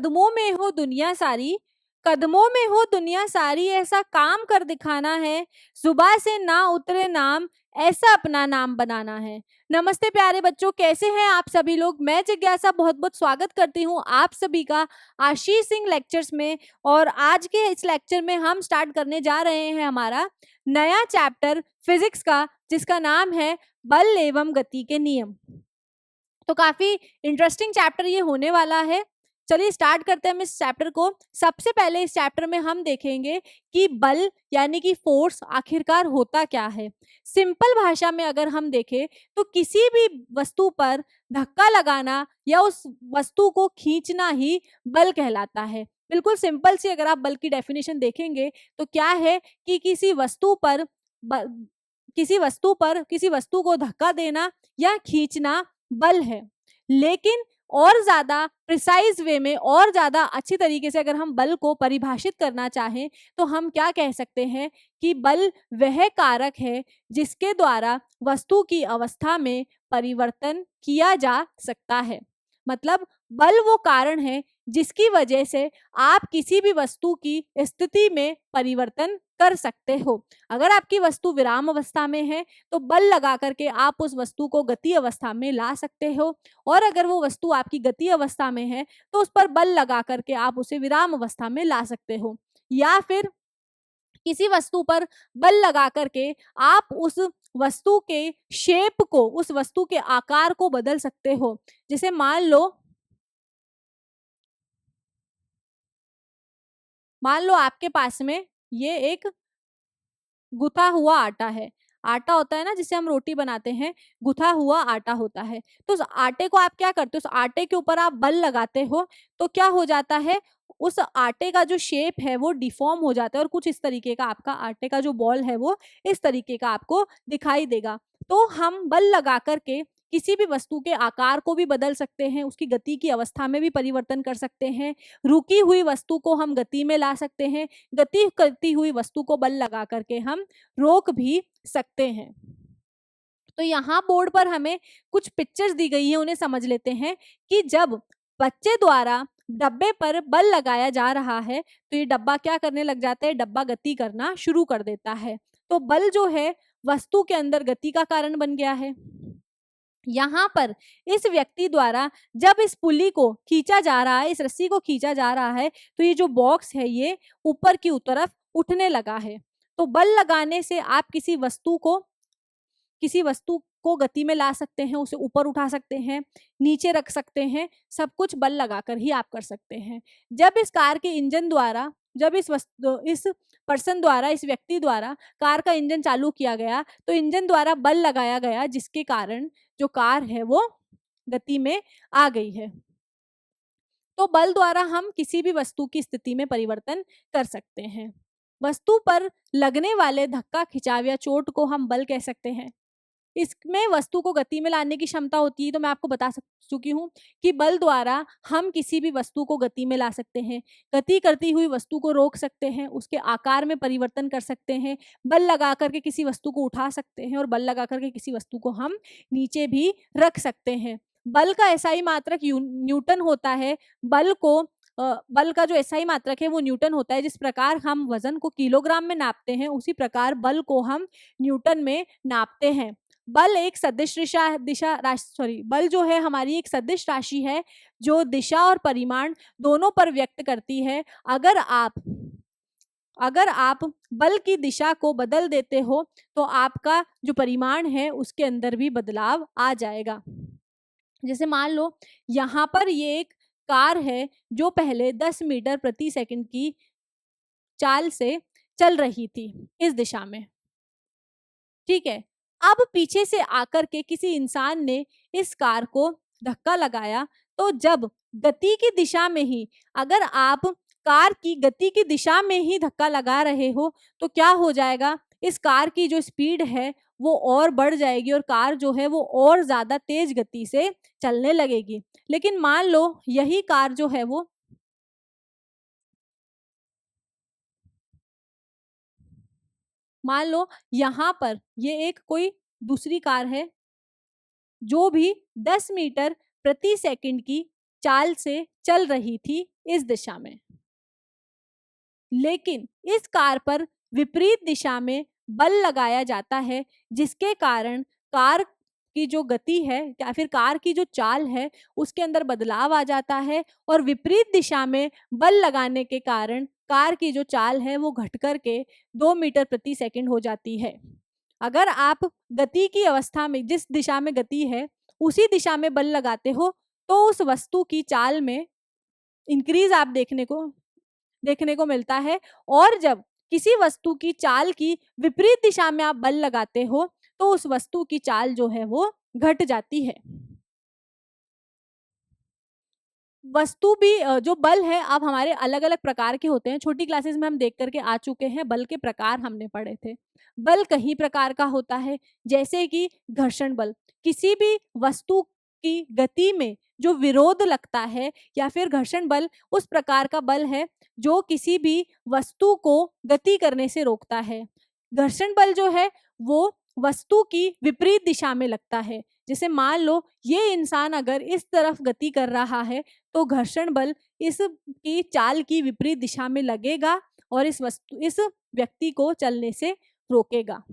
कदमों में हो दुनिया सारी, कदमों में हो दुनिया सारी, ऐसा काम कर दिखाना है, जुबां से ना उतरे नाम, ऐसा अपना नाम बनाना है। नमस्ते प्यारे बच्चों, कैसे हैं आप सभी लोग। मैं जिज्ञासा बहुत बहुत स्वागत करती हूँ आप सभी का आशीष सिंह लेक्चर्स में। और आज के इस लेक्चर में हम स्टार्ट करने जा रहे हैं हमारा नया चैप्टर फिजिक्स का, जिसका नाम है बल एवं गति के नियम। तो काफी इंटरेस्टिंग चैप्टर ये होने वाला है। चलिए स्टार्ट करते हैं हम इस चैप्टर को। सबसे पहले इस चैप्टर में हम देखेंगे कि बल यानी कि फोर्स आखिरकार होता क्या है। सिंपल भाषा में अगर हम देखें तो किसी भी वस्तु पर धक्का लगाना या उस वस्तु को खींचना ही बल कहलाता है। बिल्कुल सिंपल सी अगर आप बल की डेफिनेशन देखेंगे तो क्या है कि किसी वस्तु किसी वस्तु को धक्का देना या खींचना बल है। लेकिन और ज्यादा प्रिसाइज वे में और ज्यादा अच्छी तरीके से अगर हम बल को परिभाषित करना चाहें तो हम क्या कह सकते हैं कि बल वह कारक है जिसके द्वारा वस्तु की अवस्था में परिवर्तन किया जा सकता है। मतलब बल वो कारण है जिसकी वजह से आप किसी भी वस्तु की स्थिति में परिवर्तन कर सकते हो। अगर आपकी वस्तु विराम अवस्था में है तो बल लगा करके आप उस वस्तु को गति अवस्था में ला सकते हो, और अगर वो वस्तु आपकी गति अवस्था में है तो उस पर बल लगा करके आप उसे विराम अवस्था में ला सकते हो। या फिर किसी वस्तु पर बल लगा करके आप उस वस्तु के शेप को, उस वस्तु के आकार को बदल सकते हो। जैसे मान लो आपके पास में ये एक गुथा हुआ आटा है। आटा होता है ना जिससे हम रोटी बनाते हैं, गुथा हुआ आटा होता है। तो उस आटे को आप क्या करते हो, उस आटे के ऊपर आप बल लगाते हो तो क्या हो जाता है, उस आटे का जो शेप है वो डिफॉर्म हो जाता है और कुछ इस तरीके का आपका आटे का जो बॉल है वो इस तरीके का आपको दिखाई देगा। तो हम बल लगा करके किसी भी वस्तु के आकार को भी बदल सकते हैं, उसकी गति की अवस्था में भी परिवर्तन कर सकते हैं। रुकी हुई वस्तु को हम गति में ला सकते हैं, गति करती हुई वस्तु को बल लगा करके हम रोक भी सकते हैं। तो यहाँ बोर्ड पर हमें कुछ पिक्चर्स दी गई है, उन्हें समझ लेते हैं कि जब बच्चे द्वारा डब्बे पर बल लगाया जा रहा है तो ये डब्बा क्या करने लग जाता है, डब्बा गति करना शुरू कर देता है। तो बल जो है वस्तु के अंदर गति का कारण बन गया है। यहाँ पर इस व्यक्ति द्वारा जब इस पुली को खींचा जा रहा है, इस रस्सी को खींचा जा रहा है, तो ये जो बॉक्स है ये ऊपर की तरफ उठने लगा है। तो बल लगाने से आप किसी वस्तु को गति में ला सकते हैं, उसे ऊपर उठा सकते हैं, नीचे रख सकते हैं, सब कुछ बल लगाकर ही आप कर सकते हैं। जब इस कार के इंजन द्वारा, जब इस पर्सन द्वारा, इस व्यक्ति द्वारा कार का इंजन चालू किया गया तो इंजन द्वारा बल लगाया गया, जिसके कारण जो कार है वो गति में आ गई है। तो बल द्वारा हम किसी भी वस्तु की स्थिति में परिवर्तन कर सकते हैं। वस्तु पर लगने वाले धक्का, खिंचाव या चोट को हम बल कह सकते हैं। इसमें वस्तु को गति में लाने की क्षमता होती है। तो मैं आपको बता चुकी हूँ कि बल द्वारा हम किसी भी वस्तु को गति में ला सकते हैं, गति करती हुई वस्तु को रोक सकते हैं, उसके आकार में परिवर्तन कर सकते हैं, बल लगा करके किसी वस्तु को उठा सकते हैं और बल लगा करके किसी वस्तु को हम नीचे भी रख सकते हैं। बल का एसआई मात्रक न्यूटन होता है। बल का जो एसआई मात्रक है वो न्यूटन होता है। जिस प्रकार हम वजन को किलोग्राम में नापते हैं उसी प्रकार बल को हम न्यूटन में नापते हैं। बल एक बल जो है हमारी एक सदिश राशि है जो दिशा और परिमाण दोनों पर व्यक्त करती है। अगर आप बल की दिशा को बदल देते हो तो आपका जो परिमाण है उसके अंदर भी बदलाव आ जाएगा। जैसे मान लो यहाँ पर ये एक कार है जो पहले 10 मीटर प्रति सेकंड की चाल से चल रही थी इस दिशा में, ठीक है। अब पीछे से आकर के किसी इंसान ने इस कार को धक्का लगाया, तो जब गति की दिशा में ही, अगर आप कार की गति की दिशा में ही धक्का लगा रहे हो तो क्या हो जाएगा, इस कार की जो स्पीड है वो और बढ़ जाएगी और कार जो है वो और ज्यादा तेज गति से चलने लगेगी। लेकिन मान लो यही कार जो है वो मान लो यहाँ पर ये एक कोई दूसरी कार है जो भी 10 मीटर प्रति सेकंड की चाल से चल रही थी इस दिशा में, लेकिन इस कार पर विपरीत दिशा में बल लगाया जाता है, जिसके कारण कार की जो गति है या फिर कार की जो चाल है उसके अंदर बदलाव आ जाता है, और विपरीत दिशा में बल लगाने के कारण कार की जो चाल है वो घट कर के 2 मीटर प्रति सेकंड हो जाती है। अगर आप गति की अवस्था में, जिस दिशा में गति है उसी दिशा में बल लगाते हो, तो उस वस्तु की चाल में इंक्रीज आप देखने को मिलता है। और जब किसी वस्तु की चाल की विपरीत दिशा में आप बल लगाते हो तो उस वस्तु की चाल जो है वो घट जाती है। वस्तु भी जो बल है अब हमारे अलग अलग प्रकार के होते हैं। छोटी क्लासेस में हम देख करके आ चुके हैं, बल के प्रकार हमने पढ़े थे। बल कई प्रकार का होता है, जैसे कि घर्षण बल, किसी भी वस्तु की गति में जो विरोध लगता है, या फिर घर्षण बल उस प्रकार का बल है जो किसी भी वस्तु को गति करने से रोकता है। घर्षण बल जो है वो वस्तु की विपरीत दिशा में लगता है। जैसे मान लो ये इंसान अगर इस तरफ गति कर रहा है तो घर्षण बल इस की चाल की विपरीत दिशा में लगेगा और इस व्यक्ति को चलने से रोकेगा।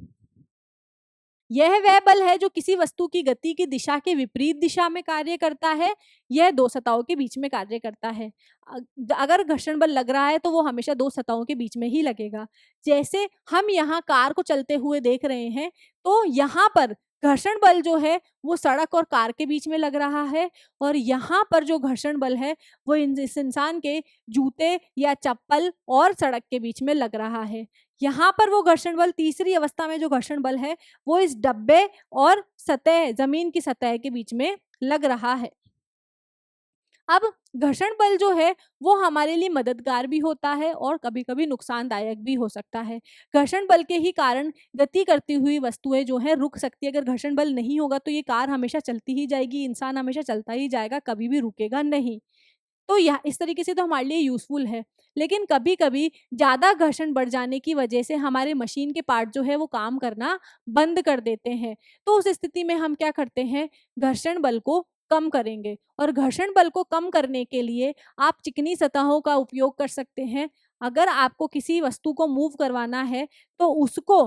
यह वह बल है जो किसी वस्तु की गति की दिशा के विपरीत दिशा में कार्य करता है। यह दो सतहों के बीच में कार्य करता है। अगर घर्षण बल लग रहा है तो वो हमेशा दो सतहों के बीच में ही लगेगा। जैसे हम यहाँ कार को चलते हुए देख रहे हैं, तो यहाँ पर घर्षण बल जो है वो सड़क और कार के बीच में लग रहा है, और यहाँ पर जो घर्षण बल है वो इस इंसान के जूते या चप्पल और सड़क के बीच में लग रहा है। यहाँ पर वो घर्षण बल, तीसरी अवस्था में जो घर्षण बल है वो इस डब्बे और सतह, जमीन की सतह के बीच में लग रहा है। अब घर्षण बल जो है वो हमारे लिए मददगार भी होता है और कभी कभी नुकसानदायक भी हो सकता है। घर्षण बल के ही कारण गति करती हुई वस्तुएं जो है रुक सकती है। अगर घर्षण बल नहीं होगा तो ये कार हमेशा चलती ही जाएगी, इंसान हमेशा चलता ही जाएगा, कभी भी रुकेगा नहीं। तो यह इस तरीके से तो हमारे लिए यूजफुल है। लेकिन कभी कभी ज्यादा घर्षण बढ़ जाने की वजह से हमारे मशीन के पार्ट जो है वो काम करना बंद कर देते हैं। तो उस स्थिति में हम क्या करते हैं, घर्षण बल को कम करेंगे। और घर्षण बल को कम करने के लिए आप चिकनी सतहों का उपयोग कर सकते हैं। अगर आपको किसी वस्तु को मूव करवाना है तो उसको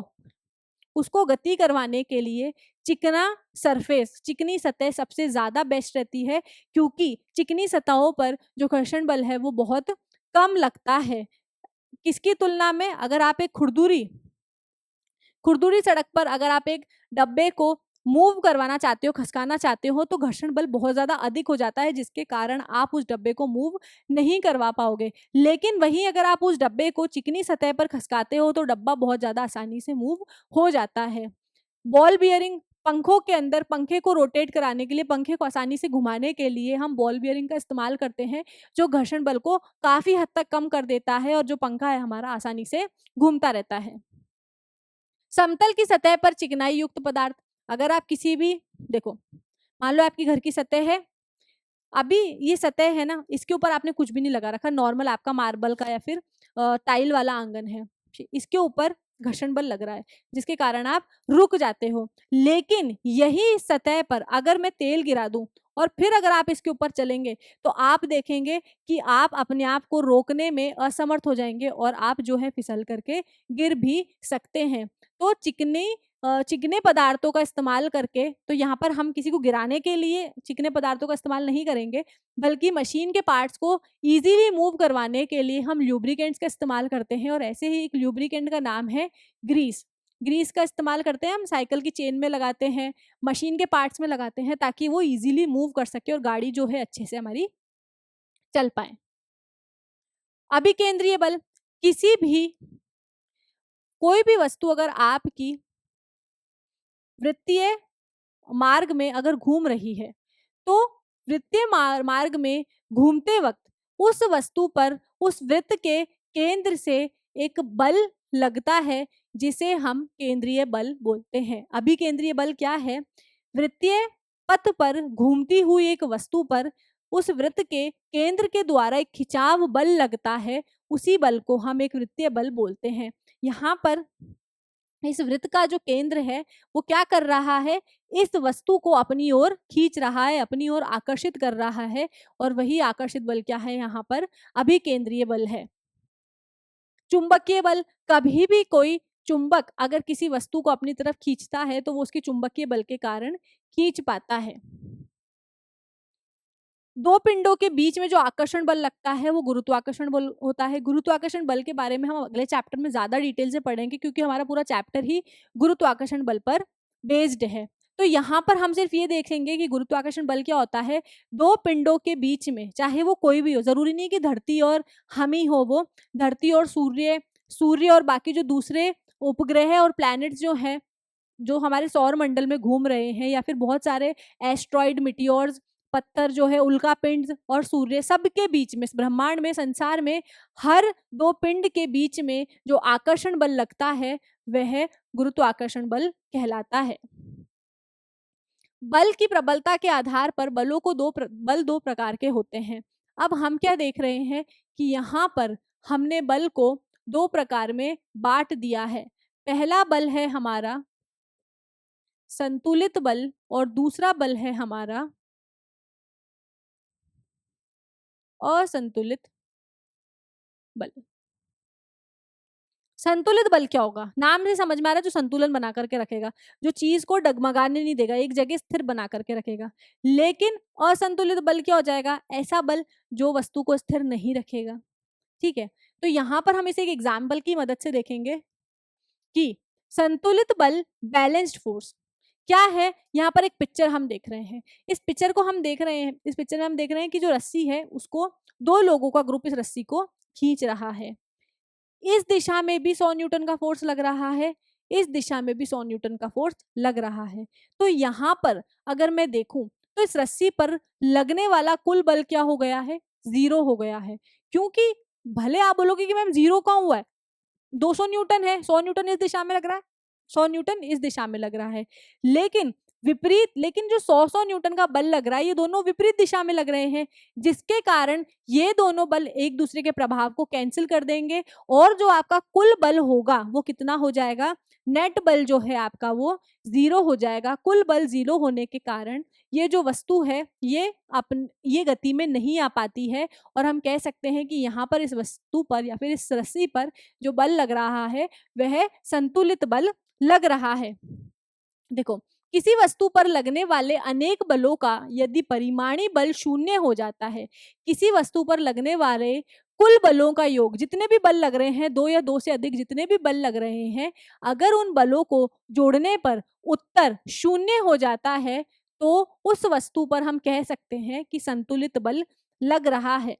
उसको गति करवाने के लिए चिकना सरफेस, चिकनी सतह सबसे ज्यादा बेस्ट रहती है, क्योंकि चिकनी सतहों पर जो घर्षण बल है वो बहुत कम लगता है। किसकी तुलना में, अगर आप एक खुरदुरी खुरदुरी सड़क पर अगर आप एक डब्बे को मूव करवाना चाहते हो, खसकाना चाहते हो, तो घर्षण बल बहुत ज्यादा अधिक हो जाता है, जिसके कारण आप उस डब्बे को मूव नहीं करवा पाओगे। लेकिन वहीं अगर आप उस डब्बे को चिकनी सतह पर खसकाते हो तो डब्बा बहुत ज्यादा आसानी से मूव हो जाता है। बॉल बियरिंग, पंखों के अंदर पंखे को रोटेट कराने के लिए, पंखे को आसानी से घुमाने के लिए हम बॉल बियरिंग का इस्तेमाल करते हैं, जो घर्षण बल को काफी हद तक कम कर देता है और जो पंखा है हमारा आसानी से घूमता रहता है। समतल की सतह पर चिकनाई युक्त पदार्थ, अगर आप किसी भी, देखो मान लो आपकी घर की सतह है, अभी ये सतह है ना, इसके ऊपर आपने कुछ भी नहीं लगा रखा, नॉर्मल आपका मार्बल का या फिर टाइल वाला आंगन है, इसके ऊपर घर्षण बल लग रहा है जिसके कारण आप रुक जाते हो। लेकिन यही सतह पर अगर मैं तेल गिरा दूं और फिर अगर आप इसके ऊपर चलेंगे तो आप देखेंगे कि आप अपने आप को रोकने में असमर्थ हो जाएंगे और आप जो है फिसल करके गिर भी सकते हैं। तो चिकने पदार्थों का इस्तेमाल करके, तो यहाँ पर हम किसी को गिराने के लिए चिकने पदार्थों का इस्तेमाल नहीं करेंगे, बल्कि मशीन के पार्ट्स को इजीली मूव करवाने के लिए हम ल्यूब्रिकेंट्स का इस्तेमाल करते हैं। और ऐसे ही एक ल्यूब्रिकेंट का नाम है ग्रीस। ग्रीस का इस्तेमाल करते हैं हम, साइकिल की चेन में लगाते हैं, मशीन के पार्ट्स में लगाते हैं, ताकि वो इजीली मूव कर सके और गाड़ी जो है अच्छे से हमारी चल पाए। अभिकेंद्रीय बल, किसी भी कोई भी वस्तु अगर आपकी वृत्तीय मार्ग में अगर घूम रही है, तो वृत्तीय मार्ग में घूमते वक्त उस वस्तु पर उस वृत्त के केंद्र से एक बल लगता है, जिसे हम केंद्रीय बल बोलते हैं। अभिकेंद्रीय बल क्या है, वृत्तीय पथ पर घूमती हुई एक वस्तु पर उस वृत्त के केंद्र के द्वारा एक खिंचाव बल लगता है, उसी बल को हम एक वृत्तीय बल बोलते हैं। यहाँ पर इस वृत्त का जो केंद्र है वो क्या कर रहा है, इस वस्तु को अपनी ओर खींच रहा है, अपनी ओर आकर्षित कर रहा है, और वही आकर्षित बल क्या है यहाँ पर, अभिकेंद्रीय बल है। चुंबकीय बल, कभी भी कोई चुंबक अगर किसी वस्तु को अपनी तरफ खींचता है तो वो उसकी चुंबकीय बल के कारण खींच पाता है। दो पिंडों के बीच में जो आकर्षण बल लगता है वो गुरुत्वाकर्षण बल होता है। गुरुत्वाकर्षण बल के बारे में हम अगले चैप्टर में ज्यादा डिटेल से पढ़ेंगे, क्योंकि हमारा पूरा चैप्टर ही गुरुत्वाकर्षण बल पर बेस्ड है। तो यहाँ पर हम सिर्फ ये देखेंगे कि गुरुत्वाकर्षण बल क्या होता है। दो पिंडों के बीच में, चाहे वो कोई भी हो, जरूरी नहीं कि धरती और हम ही हो, वो धरती और सूर्य, सूर्य और बाकी जो दूसरे उपग्रह और प्लैनेट्स जो हैं, जो हमारे सौर मंडल में घूम रहे हैं, या फिर बहुत सारे एस्ट्रॉइड, मिटियोर्स, पत्थर जो है, उल्का पिंड और सूर्य, सबके बीच में, ब्रह्मांड में, संसार में हर दो पिंड के बीच में जो आकर्षण बल लगता है वह गुरुत्वाकर्षण बल कहलाता है। बल की प्रबलता के आधार पर बलों को बल दो प्रकार के होते हैं। अब हम क्या देख रहे हैं कि यहाँ पर हमने बल को दो प्रकार में बांट दिया है। पहला बल है हमारा संतुलित बल और दूसरा बल है हमारा असंतुलित बल। संतुलित बल क्या होगा, नाम से समझ में आ रहा है, जो संतुलन बना करके रखेगा, जो चीज को डगमगाने नहीं देगा, एक जगह स्थिर बना करके रखेगा। लेकिन असंतुलित बल क्या हो जाएगा, ऐसा बल जो वस्तु को स्थिर नहीं रखेगा। ठीक है, तो यहाँ पर हम इसे एक एग्जाम्पल की मदद से देखेंगे कि संतुलित बल, बैलेंस्ड फोर्स क्या है। यहाँ पर एक पिक्चर हम देख रहे हैं, इस पिक्चर को हम देख रहे हैं, इस पिक्चर में हम देख रहे हैं कि जो रस्सी है उसको दो लोगों का ग्रुप इस रस्सी को खींच रहा है। इस दिशा में भी 100 न्यूटन का फोर्स लग रहा है, इस दिशा में भी 100 न्यूटन का फोर्स लग रहा है। तो यहाँ पर अगर मैं देखूं तो इस रस्सी पर लगने वाला कुल बल क्या हो गया है, 0 हो गया है। क्योंकि भले आप बोलोगे कि मैम 0 कहाँ हुआ है, 200 न्यूटन है, 100 न्यूटन इस दिशा में लग रहा है, 100 न्यूटन इस दिशा में लग रहा है, लेकिन विपरीत, लेकिन जो 100 न्यूटन का बल लग रहा है ये दोनों विपरीत दिशा में लग रहे हैं, जिसके कारण ये दोनों बल एक दूसरे के प्रभाव को कैंसिल कर देंगे, और जो आपका कुल बल होगा वो कितना हो जाएगा, नेट बल जो है आपका वो 0 हो जाएगा। कुल बल 0 होने के कारण ये जो वस्तु है ये गति में नहीं आ पाती है, और हम कह सकते हैं कि यहाँ पर इस वस्तु पर या फिर इस रस्सी पर जो बल लग रहा है वह संतुलित बल लग रहा है। देखो, किसी वस्तु पर लगने वाले अनेक बलों का यदि परिमाणी बल शून्य हो जाता है, किसी वस्तु पर लगने वाले कुल बलों का योग, जितने भी बल लग रहे हैं, दो या दो से अधिक जितने भी बल लग रहे हैं, अगर उन बलों को जोड़ने पर उत्तर शून्य हो जाता है तो उस वस्तु पर हम कह सकते हैं कि संतुलित बल लग रहा है।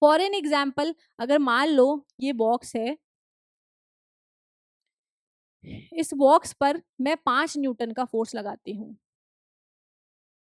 फॉर एन एग्जाम्पल, अगर मान लो ये बॉक्स है, इस बॉक्स पर मैं 5 न्यूटन का फोर्स लगाती हूँ,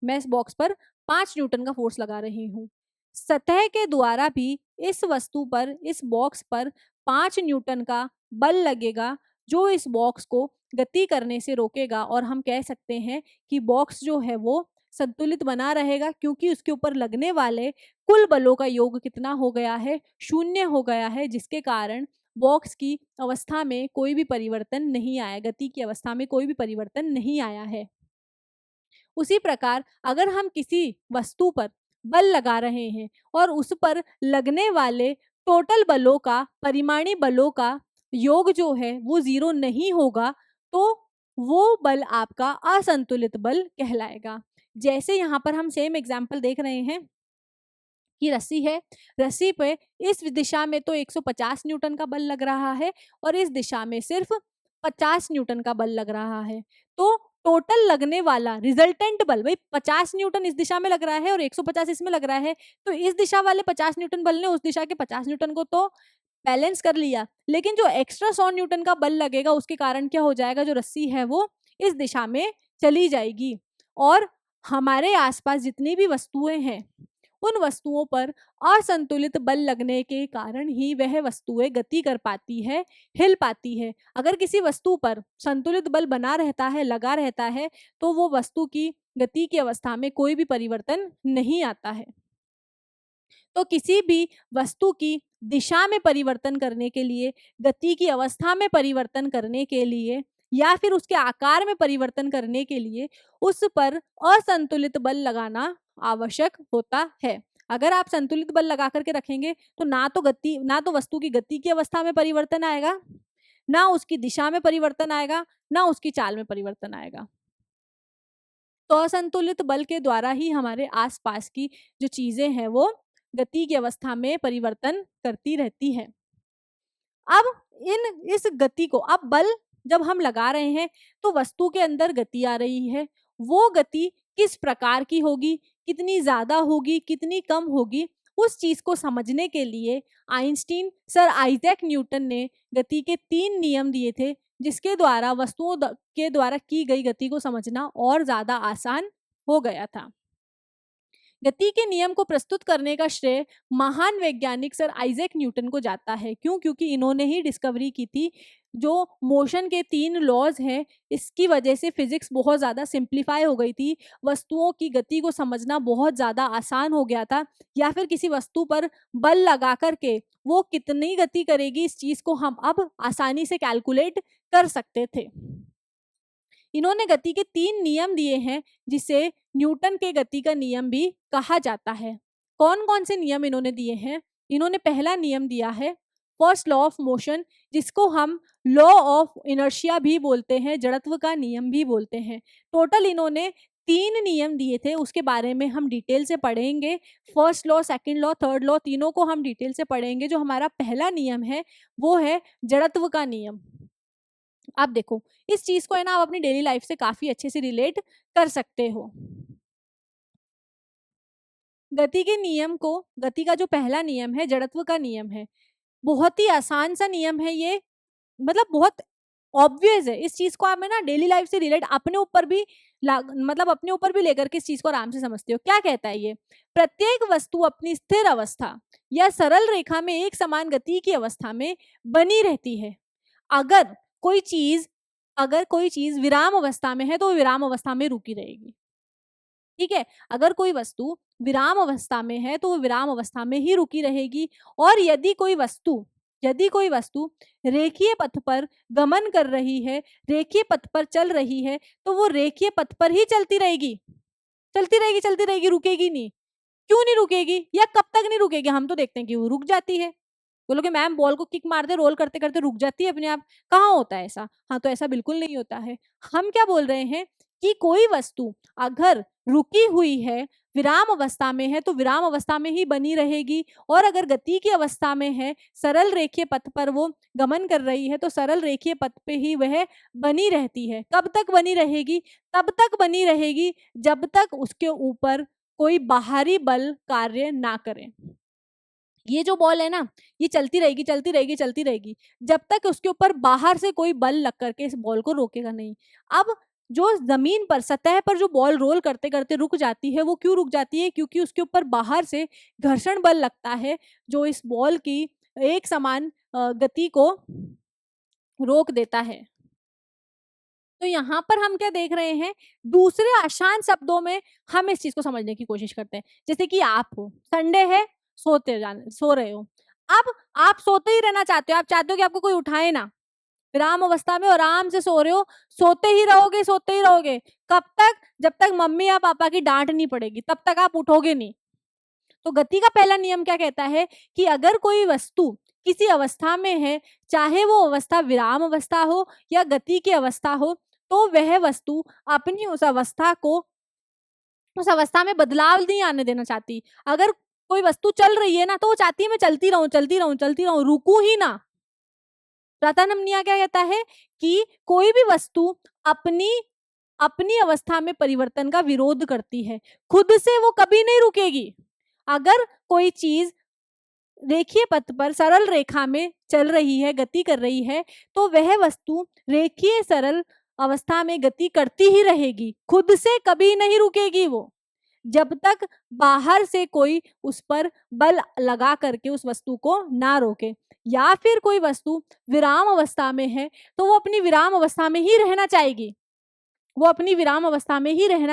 मैं इस बॉक्स पर 5 न्यूटन का फोर्स लगा रही हूँ। सतह के द्वारा भी इस वस्तु पर, इस बॉक्स पर 5 न्यूटन का बल लगेगा, जो इस बॉक्स को गति करने से रोकेगा, और हम कह सकते हैं कि बॉक्स जो है वो संतुलित बना रहेगा, क्योंकि उसके ऊपर लगने वाले कुल बलों का योग कितना हो गया है, शून्य हो गया है, जिसके कारण बॉक्स की अवस्था में कोई भी परिवर्तन नहीं आया, गति की अवस्था में कोई भी परिवर्तन नहीं आया है। उसी प्रकार अगर हम किसी वस्तु पर बल लगा रहे हैं और उस पर लगने वाले टोटल बलों का, परिमाणी बलों का योग जो है वो 0 नहीं होगा, तो वो बल आपका असंतुलित बल कहलाएगा। जैसे यहाँ पर हम सेम एग्जाम्पल देख रहे हैं कि रस्सी है, रस्सी पे इस दिशा में तो 150 न्यूटन का बल लग रहा है और इस दिशा में सिर्फ 50 न्यूटन का बल लग रहा है। तो टोटल लगने वाला रिजल्टेंट बल, भाई 50 न्यूटन इस दिशा में लग रहा है और 150 इसमें लग रहा है, तो इस दिशा वाले 50 न्यूटन बल ने उस दिशा के 50 न्यूटन को तो बैलेंस कर लिया, लेकिन जो एक्स्ट्रा 100 न्यूटन का बल लगेगा उसके कारण क्या हो जाएगा, जो रस्सी है वो इस दिशा में चली जाएगी, और हमारे आसपास जितनी भी वस्तुएं हैं उन वस्तुओं पर असंतुलित बल लगने के कारण ही वह वस्तुएं गति कर पाती है, हिल पाती है। अगर किसी वस्तु पर संतुलित बल बना रहता है, लगा रहता है, तो वो वस्तु की गति की अवस्था में कोई भी परिवर्तन नहीं आता है। तो किसी भी वस्तु की दिशा में परिवर्तन करने के लिए, गति की अवस्था में परिवर्तन करने के लिए या फिर उसके आकार में परिवर्तन करने के लिए उस पर असंतुलित बल लगाना आवश्यक होता है। अगर आप संतुलित बल लगा करके रखेंगे तो ना तो वस्तु की गति की अवस्था में परिवर्तन आएगा, ना उसकी दिशा में परिवर्तन आएगा, ना उसकी चाल में परिवर्तन आएगा। तो असंतुलित बल के द्वारा ही हमारे आसपास की जो चीजें हैं वो गति की अवस्था में परिवर्तन करती रहती है। अब इस गति को, अब बल जब हम लगा रहे हैं तो वस्तु के अंदर गति आ रही है, वो गति किस प्रकार की होगी, कितनी ज्यादा होगी, कितनी कम होगी, उस चीज को समझने के लिए सर आइजैक न्यूटन ने गति के 3 नियम दिए थे, जिसके द्वारा वस्तुओं के द्वारा की गई गति को समझना और ज्यादा आसान हो गया था। गति के नियम को प्रस्तुत करने का श्रेय महान वैज्ञानिक सर आइजैक न्यूटन को जाता है। क्यों? क्योंकि इन्होंने ही डिस्कवरी की थी जो मोशन के 3 लॉज हैं, इसकी वजह से फिजिक्स बहुत ज़्यादा सिंप्लीफाई हो गई थी, वस्तुओं की गति को समझना बहुत ज़्यादा आसान हो गया था, या फिर किसी वस्तु पर बल लगा करके वो कितनी गति करेगी इस चीज़ को हम अब आसानी से कैलकुलेट कर सकते थे। इन्होंने गति के 3 नियम दिए हैं, जिसे न्यूटन के गति का नियम भी कहा जाता है। कौन कौन से नियम इन्होंने दिए हैं? इन्होंने पहला नियम दिया है फर्स्ट लॉ ऑफ मोशन, जिसको हम लॉ ऑफ इनर्शिया भी बोलते हैं, जड़त्व का नियम भी बोलते हैं। टोटल इन्होंने 3 नियम दिए थे, उसके बारे में हम डिटेल से पढ़ेंगे। First law, second law, third law, तीनों को हम डिटेल से पढ़ेंगे। जो हमारा पहला नियम है वो है जड़त्व का नियम। आप देखो, इस चीज को है ना आप अपनी डेली लाइफ से काफी अच्छे से रिलेट कर सकते हो। गति के नियम को, गति का जो पहला नियम है जड़त्व का नियम है, बहुत ही आसान सा नियम है ये, मतलब बहुत ऑब्वियस है। इस चीज को आप है ना डेली लाइफ से रिलेट अपने ऊपर भी मतलब अपने ऊपर भी लेकर के इस चीज को आराम से समझते हो। क्या कहता है ये? प्रत्येक वस्तु अपनी स्थिर अवस्था या सरल रेखा में एक समान गति की अवस्था में बनी रहती है। अगर कोई चीज विराम अवस्था में है तो विराम अवस्था में रुकी रहेगी। ठीक है, अगर कोई वस्तु विराम अवस्था में है तो वो विराम अवस्था में ही रुकी रहेगी। और यदि कोई वस्तु रेखीय पथ पर गमन कर रही है, रेखीय पथ पर चल रही है, तो वो रेखीय पथ पर ही चलती रहेगी, रुकेगी नहीं। क्यों नहीं रुकेगी या कब तक नहीं रुकेगी? हम तो देखते हैं कि वो रुक जाती है। बोलोगे मैम बॉल को किक मारते रोल करते करते रुक जाती है अपने आप, कहाँ होता है ऐसा? हाँ, तो ऐसा बिल्कुल नहीं होता है। हम क्या बोल रहे हैं कि कोई वस्तु अगर रुकी हुई है, विराम अवस्था में है, तो विराम अवस्था में ही बनी रहेगी, और अगर गति की अवस्था में है, सरल रेखीय पथ पर वो गमन कर रही है, तो सरल रेखीय पथ पे ही वह बनी रहती है। कब तक बनी रहेगी? तब तक बनी रहेगी जब तक उसके ऊपर कोई बाहरी बल कार्य ना करे। ये जो बॉल है ना, ये चलती रहेगी जब तक उसके ऊपर बाहर से कोई बल लग करके इस बॉल को रोकेगा नहीं। अब जो जमीन पर, सतह पर जो बॉल रोल करते करते रुक जाती है, वो क्यों रुक जाती है? क्योंकि उसके ऊपर बाहर से घर्षण बल लगता है, जो इस बॉल की एक समान गति को रोक देता है। तो यहाँ पर हम क्या देख रहे हैं? दूसरे आसान शब्दों में हम इस चीज को समझने की कोशिश करते हैं। जैसे कि आप हो, संडे है, सो रहे हो। अब आप सोते ही रहना चाहते हो, आप चाहते हो कि आपको कोई उठाए ना, विराम अवस्था में आराम से सो रहे हो, सोते ही रहोगे। कब तक? जब तक मम्मी या पापा की डांट नहीं पड़ेगी, तब तक आप उठोगे नहीं। तो गति का पहला नियम क्या कहता है कि अगर कोई वस्तु किसी अवस्था में है, चाहे वो अवस्था विराम अवस्था हो या गति की अवस्था हो, तो वह वस्तु अपनी उस अवस्था में बदलाव नहीं आने देना चाहती। अगर कोई वस्तु चल रही है ना, तो वो चाहती है मैं चलती रहूं, रुकू ही ना। प्राथमिक नियम क्या कहता है कि कोई भी वस्तु अपनी अवस्था में परिवर्तन का विरोध करती है, खुद से वो कभी नहीं रुकेगी। अगर कोई चीज रेखीय पथ पर सरल रेखा में चल रही है, गति कर रही है, तो वह वस्तु रेखीय सरल अवस्था में गति करती ही रहेगी, खुद से कभी नहीं रुकेगी वो, जब तक बाहर से कोई उस पर बल लगा करके उस वस्तु को ना रोके। या फिर कोई वस्तु विराम अवस्था में है, तो वो अपनी विराम अवस्था में ही रहना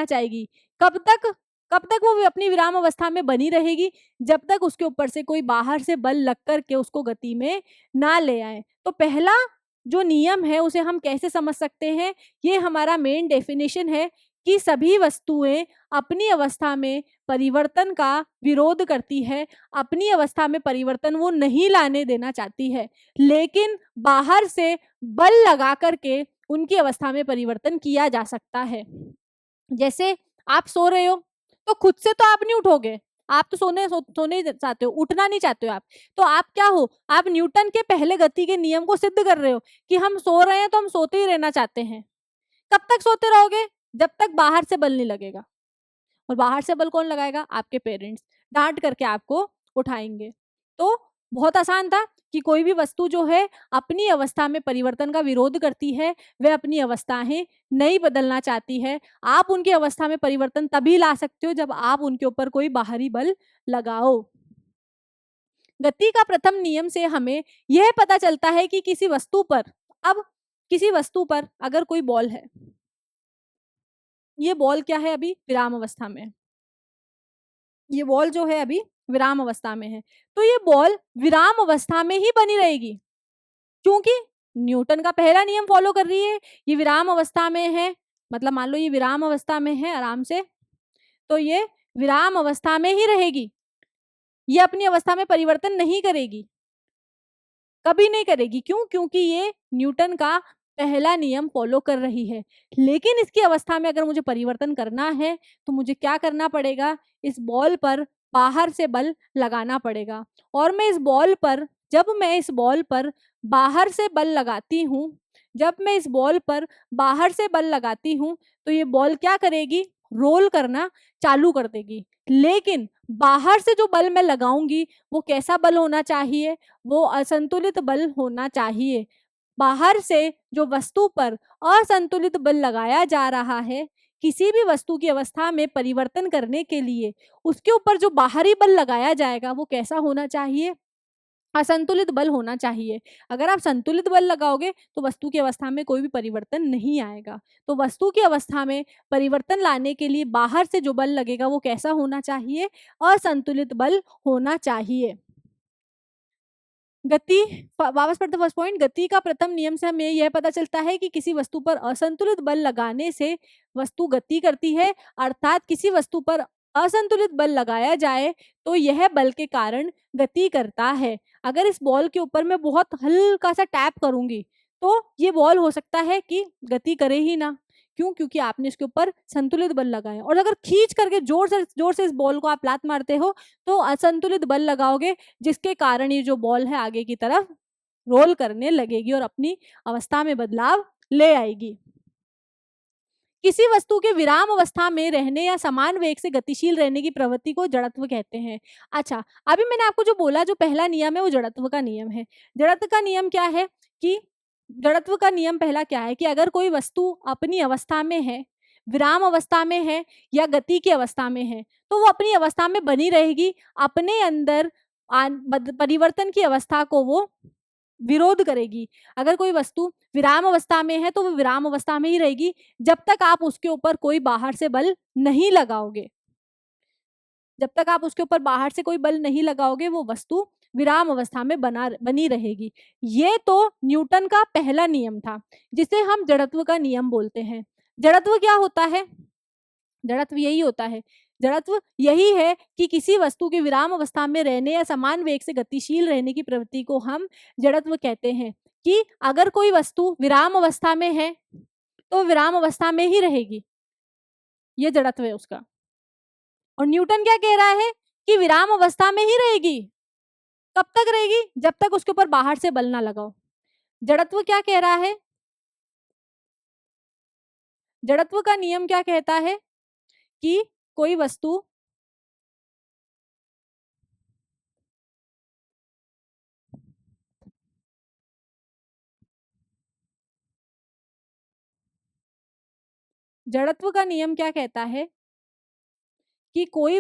चाहेगी, कब तक? कब तक वो अपनी विराम अवस्था में बनी रहेगी? जब तक उसके ऊपर से कोई बाहर से बल लग करके उसको गति में ना ले आए। तो पहला जो नियम है उसे हम कैसे समझ सकते हैं? ये हमारा मेन डेफिनेशन है कि सभी वस्तुएं अपनी अवस्था में परिवर्तन का विरोध करती है, अपनी अवस्था में परिवर्तन वो नहीं लाने देना चाहती है, लेकिन बाहर से बल लगा करके उनकी अवस्था में परिवर्तन किया जा सकता है। जैसे आप सो रहे हो, तो खुद से तो आप नहीं उठोगे, आप तो सोने ही चाहते हो, उठना नहीं चाहते हो आप। तो आप क्या हो? आप न्यूटन के पहले गति के नियम को सिद्ध कर रहे हो कि हम सो रहे हैं तो हम सोते ही रहना चाहते हैं। कब तक सोते रहोगे? जब तक बाहर से बल नहीं लगेगा। और बाहर से बल कौन लगाएगा? आपके पेरेंट्स डांट करके आपको उठाएंगे। तो बहुत आसान था कि कोई भी वस्तु जो है अपनी अवस्था में परिवर्तन का विरोध करती है, वह अपनी अवस्थाएं नहीं बदलना चाहती है। आप उनकी अवस्था में परिवर्तन तभी ला सकते हो जब आप उनके ऊपर कोई बाहरी बल लगाओ। गति का प्रथम नियम से हमें यह पता चलता है कि किसी वस्तु पर, अब किसी वस्तु पर अगर कोई बॉल है, ये बॉल क्या है? अभी विराम अवस्था में। ये बॉल जो है अभी विराम अवस्था में है, तो ये बॉल विराम अवस्था में ही बनी रहेगी, क्योंकि न्यूटन का पहला नियम फॉलो कर रही है। ये विराम अवस्था में है, मतलब मान लो ये विराम अवस्था में है आराम से, तो ये विराम अवस्था में ही रहेगी, ये अपनी अवस्था में परिवर्तन नहीं करेगी, कभी नहीं करेगी। क्यों? क्योंकि ये न्यूटन का पहला नियम फॉलो कर रही है। लेकिन इसकी अवस्था में अगर मुझे परिवर्तन करना है तो मुझे क्या करना पड़ेगा? इस बॉल पर बाहर से बल लगाना पड़ेगा। और मैं इस बॉल पर, जब मैं इस बॉल पर बाहर से बल लगाती हूँ, जब मैं इस बॉल पर बाहर से बल लगाती हूँ, तो ये बॉल क्या करेगी? रोल करना चालू कर देगी। लेकिन बाहर से जो बल मैं लगाऊंगी वो कैसा बल होना चाहिए? वो असंतुलित बल होना चाहिए। बाहर से जो वस्तु पर असंतुलित बल लगाया जा रहा है, किसी भी वस्तु की अवस्था में परिवर्तन करने के लिए उसके ऊपर जो बाहरी बल लगाया जाएगा वो कैसा होना चाहिए? असंतुलित बल होना चाहिए। अगर आप संतुलित बल लगाओगे तो वस्तु की अवस्था में कोई भी परिवर्तन नहीं आएगा। तो वस्तु की अवस्था में परिवर्तन लाने के लिए बाहर से जो बल लगेगा वो कैसा होना चाहिए? असंतुलित बल होना चाहिए। गति, वापस पढ़ते फर्स्ट पॉइंट, गति का प्रथम नियम से हमें यह पता चलता है कि किसी वस्तु पर असंतुलित बल लगाने से वस्तु गति करती है, अर्थात किसी वस्तु पर असंतुलित बल लगाया जाए तो यह बल के कारण गति करता है। अगर इस बॉल के ऊपर मैं बहुत हल्का सा टैप करूंगी तो ये बॉल हो सकता है कि गति करे ही ना। क्यों? क्योंकि आपने इसके ऊपर संतुलित बल लगाया। और अगर खींच करके जोर से इस बॉल को आप लात मारते हो तो असंतुलित बल लगाओगे, जिसके कारण ये जो बॉल है आगे की तरफ रोल करने लगेगी और अपनी अवस्था में बदलाव ले आएगी। किसी वस्तु के विराम अवस्था में रहने या समान वेग से गतिशील रहने की प्रवृत्ति को जड़त्व कहते हैं। अच्छा, अभी मैंने आपको जो बोला, जो पहला नियम है वो जड़त्व का नियम है। जड़त्व का नियम क्या है कि जड़त्व का नियम पहला क्या है कि अगर कोई वस्तु अपनी अवस्था में है, विराम अवस्था में है या गति की अवस्था में है, तो वो अपनी अवस्था में बनी रहेगी। अपने अंदर परिवर्तन की अवस्था को वो विरोध करेगी। अगर कोई वस्तु विराम अवस्था में है तो वो विराम अवस्था में ही रहेगी जब तक आप उसके ऊपर कोई बाहर से बल नहीं लगाओगे। जब तक आप उसके ऊपर बाहर से कोई बल नहीं लगाओगे वो वस्तु विराम अवस्था में बनी रहेगी। ये तो न्यूटन का पहला नियम था, जिसे हम जड़त्व का नियम बोलते हैं। जड़त्व क्या होता है? जड़त्व यही होता है, जड़त्व यही है कि किसी वस्तु के विराम अवस्था में रहने या समान वेग से गतिशील रहने की प्रवृत्ति को हम जड़त्व कहते हैं। कि अगर कोई वस्तु विराम अवस्था में है तो विराम अवस्था में ही रहेगी, ये जड़त्व है उसका। और न्यूटन क्या कह रहा है कि विराम अवस्था में ही रहेगी। कब तक रहेगी? जब तक उसके ऊपर बाहर से बल ना लगाओ। जड़त्व क्या कह रहा है? जड़त्व का नियम क्या कहता है कि कोई वस्तु जड़त्व का नियम क्या कहता है कि कोई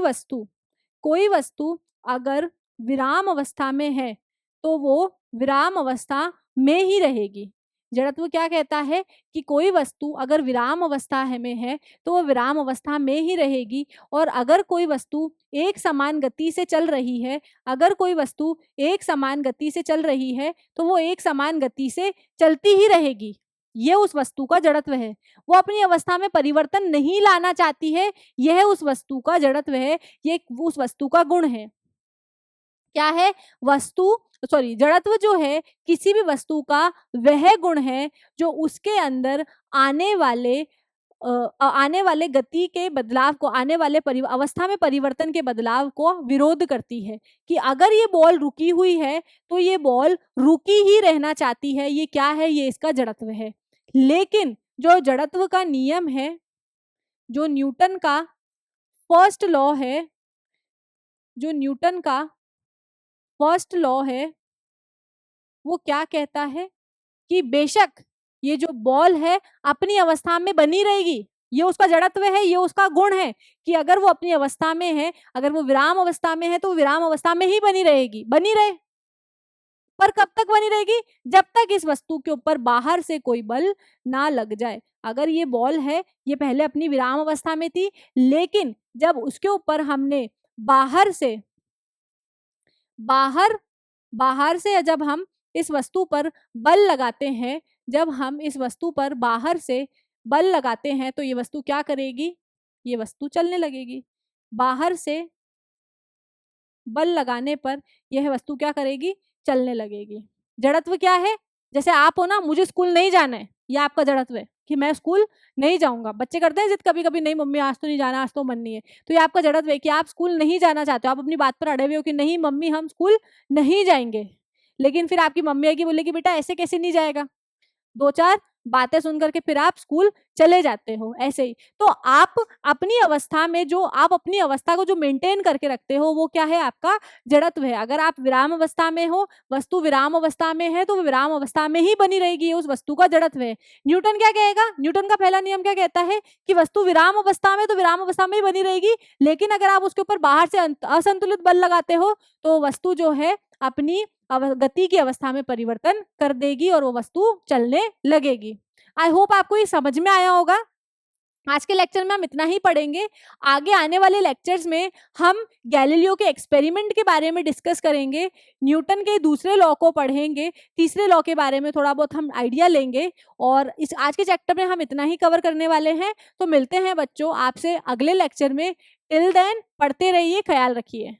वस्तु अगर विराम अवस्था में है तो वो विराम अवस्था में ही रहेगी। जड़त्व क्या कहता है कि कोई वस्तु अगर विराम अवस्था में है तो वो विराम अवस्था में ही रहेगी, और अगर कोई वस्तु एक समान गति से चल रही है, अगर कोई वस्तु एक समान गति से चल रही है तो वो एक समान गति से चलती ही रहेगी। ये उस वस्तु का जड़त्व है। वो अपनी अवस्था में परिवर्तन नहीं लाना चाहती है, यह उस वस्तु का जड़त्व है, ये उस वस्तु का गुण है। क्या है? जड़त्व जो है किसी भी वस्तु का वह गुण है जो उसके अंदर आने वाले गति के बदलाव को, आने वाले अवस्था में परिवर्तन के बदलाव को विरोध करती है। कि अगर ये बॉल रुकी हुई है तो ये बॉल रुकी ही रहना चाहती है। ये क्या है? ये इसका जड़त्व है। लेकिन जो जड़त्व का नियम है, जो न्यूटन का फर्स्ट लॉ है, जो न्यूटन का फर्स्ट लॉ है, वो क्या कहता है कि बेशक ये जो बॉल है अपनी अवस्था में बनी रहेगी, ये उसका जड़त्व है, ये उसका गुण है कि अगर वो अपनी अवस्था में है, अगर वो विराम अवस्था में है तो विराम अवस्था में ही बनी रहेगी, बनी रहे। पर कब तक बनी रहेगी? जब तक इस वस्तु के ऊपर बाहर से कोई बल ना लग जाए। अगर ये बॉल है, ये पहले अपनी विराम अवस्था में थी, लेकिन जब उसके ऊपर हमने बाहर से जब हम इस वस्तु पर बल लगाते हैं, जब हम इस वस्तु पर बाहर से बल लगाते हैं तो ये वस्तु क्या करेगी? ये वस्तु चलने लगेगी। बाहर से बल लगाने पर यह वस्तु क्या करेगी? चलने लगेगी। जड़त्व क्या है? जैसे आप हो ना, मुझे स्कूल नहीं जाना है, यह आपका जड़त्व है कि मैं स्कूल नहीं जाऊंगा। बच्चे करते हैं जिद कभी कभी, नहीं मम्मी आज तो नहीं जाना, आज तो मन नहीं है। तो ये आपका जड़त्व है कि आप स्कूल नहीं जाना चाहते हो, आप अपनी बात पर अड़े हुए हो कि नहीं मम्मी हम स्कूल नहीं जाएंगे। लेकिन फिर आपकी मम्मी आएगी, बोलेगी बेटा ऐसे कैसे नहीं जाएगा, दो चार बातें सुन करके फिर आप स्कूल चले जाते हो। ऐसे ही तो आप अपनी अवस्था में आप अपनी अवस्था को जो मेंटेन करके रखते हो वो क्या है? आपका जड़त्व है। अगर आप विराम अवस्था में हो, वस्तु विराम अवस्था में है तो विराम अवस्था में ही बनी रहेगी, उस वस्तु का जड़त्व है। न्यूटन क्या कहेगा? न्यूटन का पहला नियम क्या कहता है कि वस्तु विराम अवस्था में तो विराम अवस्था में ही बनी रहेगी, लेकिन अगर आप उसके ऊपर बाहर से असंतुलित बल लगाते हो तो वस्तु जो है अपनी गति की अवस्था में परिवर्तन कर देगी और वो वस्तु चलने लगेगी। आई होप आपको ये समझ में आया होगा। आज के लेक्चर में हम इतना ही पढ़ेंगे। आगे आने वाले लेक्चर्स में हम गैलीलियो के एक्सपेरिमेंट के बारे में डिस्कस करेंगे, न्यूटन के दूसरे लॉ को पढ़ेंगे, तीसरे लॉ के बारे में थोड़ा बहुत हम आइडिया लेंगे, और इस आज के चैप्टर में हम इतना ही कवर करने वाले हैं। तो मिलते हैं बच्चों आपसे अगले लेक्चर में। टिल देन पढ़ते रहिए, ख्याल रखिए।